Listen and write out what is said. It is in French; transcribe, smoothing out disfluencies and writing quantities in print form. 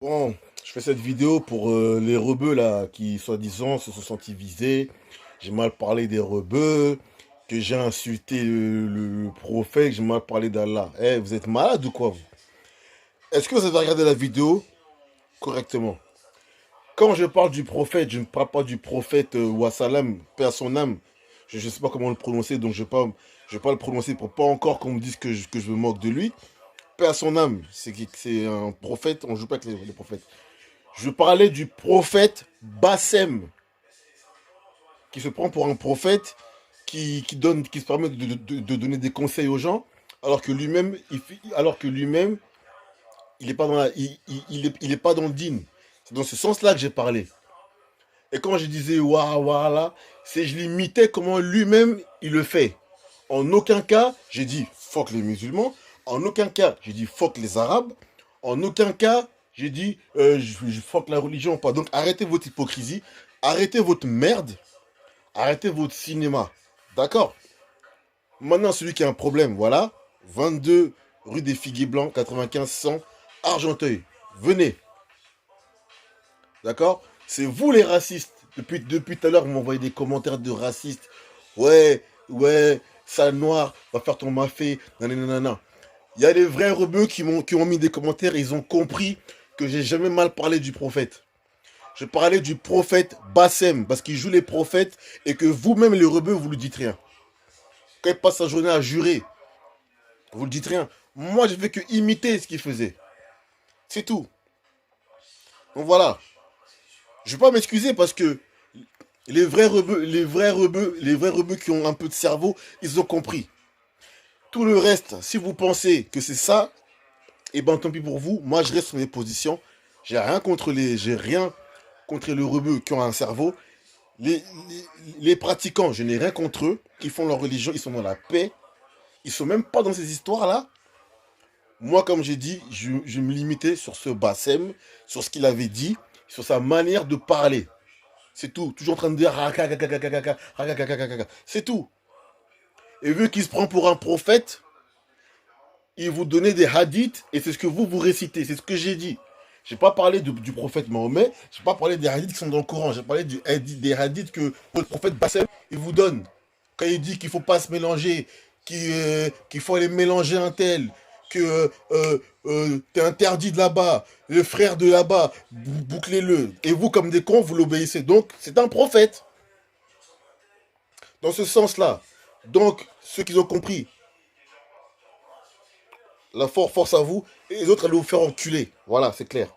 Bon, je fais cette vidéo pour les rebeux là qui soi-disant se sont sentis visés. J'ai mal parlé des rebeux, que j'ai insulté le prophète, j'ai mal parlé d'Allah. Eh, vous êtes malade ou quoi vous? Est-ce que vous avez regardé la vidéo correctement? Quand je parle du prophète, je ne parle pas du prophète Wassalam, paix à son âme. Je ne sais pas comment le prononcer, donc je vais pas le prononcer pour pas encore qu'on me dise que je me moque de lui. Paix à son âme, c'est un prophète, on joue pas avec les prophètes. Je parlais du prophète Bassem, qui se prend pour un prophète, qui se permet de donner des conseils aux gens, alors que lui-même, il est pas dans il est pas dans le dîn. C'est dans ce sens-là que j'ai parlé. Et quand je disais voilà, c'est je l'imitais comment lui-même il le fait. En aucun cas, j'ai dit fuck les musulmans. En aucun cas, j'ai dit fuck les arabes. En aucun cas, j'ai dit je fuck la religion ou pas. Donc arrêtez votre hypocrisie, arrêtez votre merde, arrêtez votre cinéma. D'accord? Maintenant, celui qui a un problème, voilà. 22 rue des Figuiers Blancs, 95 100, Argenteuil. Venez. D'accord? C'est vous les racistes. Depuis tout à l'heure, vous m'envoyez des commentaires de racistes. Ouais, sale noir, va faire ton mafé, nanana. Il y a des vrais rebeux qui ont mis des commentaires et ils ont compris que j'ai jamais mal parlé du prophète. Je parlais du prophète Bassem, parce qu'il joue les prophètes et que vous-même, les rebeux, vous ne lui dites rien. Quand il passe sa journée à jurer, vous ne lui dites rien. Moi, je fais que imiter ce qu'il faisait. C'est tout. Donc voilà. Je ne vais pas m'excuser parce que les vrais rebeux qui ont un peu de cerveau, ils ont compris. Tout le reste, si vous pensez que c'est ça, eh ben tant pis pour vous. Moi, je reste sur mes positions. J'ai rien contre les rebeux qui ont un cerveau. Les pratiquants, je n'ai rien contre eux. Qui font leur religion, ils sont dans la paix. Ils sont même pas dans ces histoires-là. Moi, comme j'ai dit, je me limitais sur ce Bassem, sur ce qu'il avait dit, sur sa manière de parler. C'est tout. Toujours en train de dire c'est tout. Et vu qu'il se prend pour un prophète, il vous donnait des hadiths et c'est ce que vous récitez. C'est ce que j'ai dit. J'ai pas parlé du prophète Mahomet, j'ai pas parlé des hadiths qui sont dans le Coran, j'ai parlé des hadiths que le prophète Bassem il vous donne. Quand il dit qu'il faut pas se mélanger, qu'il faut aller mélanger un tel, que t'es interdit de là-bas, le frère de là-bas, bouclez-le. Et vous, comme des cons, vous l'obéissez. Donc, c'est un prophète. Dans ce sens-là. Donc, ceux qui ont compris, la force à vous, et les autres, allez vous faire enculer. Voilà, c'est clair.